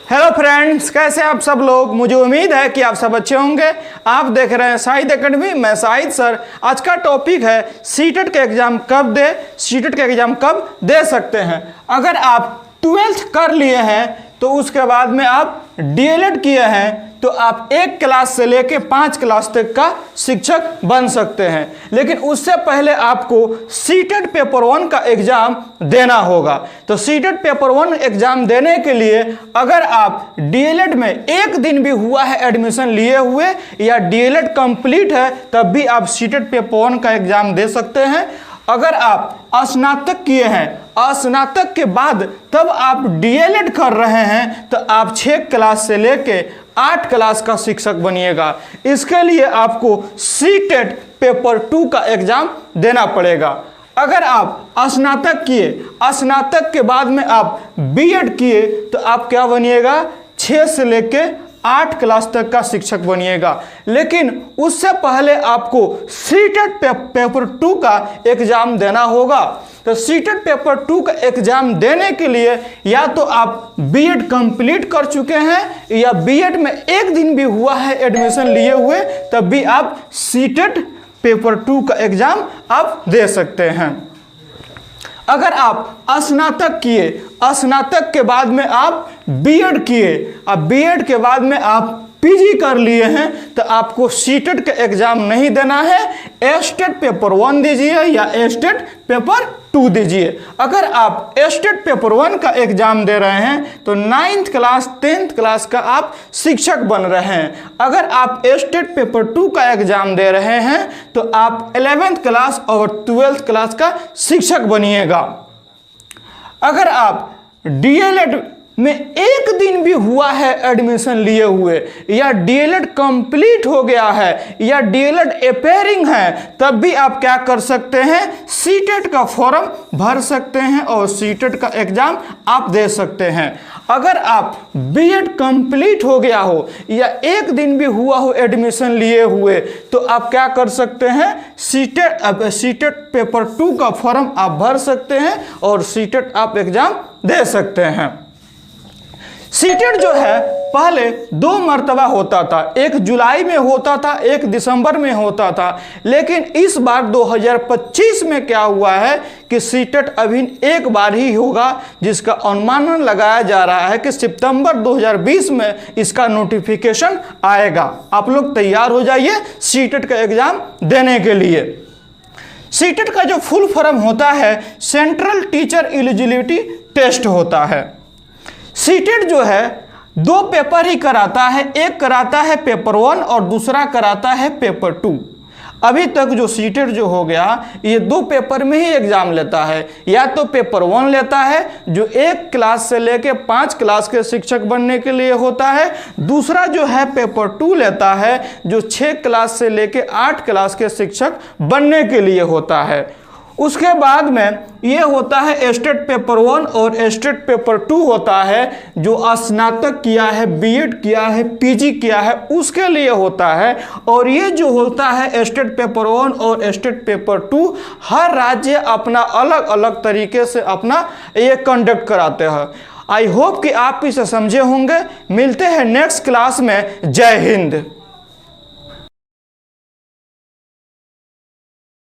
Hello friends, कैसे आप सब लोग। मुझे उम्मीद है कि आप सब अच्छे होंगे। आप देख रहे हैं शाहिद एकेडमी, मैं शाहिद सर। आज का टॉपिक है सीटेट का एग्जाम कब दे, सीटेट का एग्जाम कब दे सकते हैं। अगर आप 12th कर लिए हैं तो उसके बाद में आप डीएलएड किए हैं तो आप 1 क्लास से लेके 5 क्लास तक का शिक्षक बन सकते हैं। लेकिन उससे पहले आपको सीटेट पेपर 1 का एग्जाम देना होगा। तो सीटेट पेपर 1 एग्जाम देने के लिए अगर आप डीएलएड में 1 दिन भी हुआ है एडमिशन लिए हुए या डीएलएड कंप्लीट है तब भी आप सीटेट पेपर 1 का एग्जाम दे सकते हैं। अगर आप स्नातक किए हैं, स्नातक के बाद तब आप डीएलएड कर रहे हैं तो आप 6 क्लास से लेके 8 क्लास का शिक्षक बनिएगा। इसके लिए आपको सीटेट पेपर 2 का एग्जाम देना पड़ेगा। अगर आप स्नातक किए, स्नातक के बाद में आप बीएड किए तो आप क्या बनिएगा, 6 से लेके 8 क्लास तक का शिक्षक बनिएगा। लेकिन उससे पहले आपको सीटेट पेपर 2 का एग्जाम देना होगा। तो सीटेट पेपर 2 का एग्जाम देने के लिए या तो आप बीएड कंप्लीट कर चुके हैं या बीएड में 1 दिन भी हुआ है एडमिशन लिए हुए तब भी आप सीटेट पेपर 2 का एग्जाम आप दे सकते हैं। अगर आप स्नातक किए, स्नातक के बाद में आप बीएड किए, अब बीएड के बाद में आप पीजी कर लिए हैं तो आपको सीटेट का एग्जाम नहीं देना है। एस्टेट पेपर 1 दीजिए या एस्टेट पेपर 2 दीजिए। अगर आप एस्टेट पेपर 1 का एग्जाम दे रहे हैं तो 9th क्लास 10th क्लास का आप शिक्षक बन रहे हैं। अगर आप एस्टेट पेपर 2 का एग्जाम दे रहे हैं तो आप 11th क्लास और 12th क्लास का शिक्षक बनिएगा। अगर आप डीएलएड में 1 दिन भी हुआ है एडमिशन लिए हुए या डीएलएड कंप्लीट हो गया है या डीएलएड अपेयरिंग है तब भी आप क्या कर सकते हैं, सीटेट का फॉर्म भर सकते हैं और सीटेट का एग्जाम आप दे सकते हैं। अगर आप बीएड कंप्लीट हो गया हो या 1 दिन भी हुआ हो एडमिशन लिए हुए तो आप क्या कर सकते हैं, सीटेट पेपर 2 का फॉर्म आप भर सकते हैं और सीटेट आप एग्जाम दे सकते हैं। सीटेट जो है पहले 2 मर्तबा होता था, 1 जुलाई में होता था, 1 दिसंबर में होता था। लेकिन इस बार 2025 में क्या हुआ है कि सीटेट अभी 1 बार ही होगा, जिसका अनुमान लगाया जा रहा है कि सितंबर 2020 में इसका नोटिफिकेशन आएगा। आप लोग तैयार हो जाइए सीटेट का एग्जाम देने के लिए। सीटेट का जो फुल फॉर्म होता है सेंट्रल टीचर एलिजिबिलिटी टेस्ट होता है। सीटेट जो है 2 पेपर ही कराता है, एक कराता है पेपर 1 और दूसरा कराता है पेपर 2। अभी तक जो सीटेट जो हो गया ये 2 पेपर में ही एग्जाम लेता है। या तो पेपर 1 लेता है जो 1 क्लास से लेके 5 क्लास के शिक्षक बनने के लिए होता है, दूसरा जो है पेपर 2 लेता है जो 6 क्लास से लेके 8 क्लास के शिक्षक बनने के लिए होता है। उसके बाद में ये होता है एस्टेट पेपर 1 और एस्टेट पेपर 2 होता है जो स्नातक किया है, बीएड किया है, पीजी किया है उसके लिए होता है। और ये जो होता है एस्टेट पेपर 1 और एस्टेट पेपर 2 हर राज्य अपना अलग अलग तरीके से अपना ये कंडक्ट कराते हैं। आई होप कि आप इसे समझे होंगे। मिलते हैं नेक्स्ट क्लास में। जय हिंद।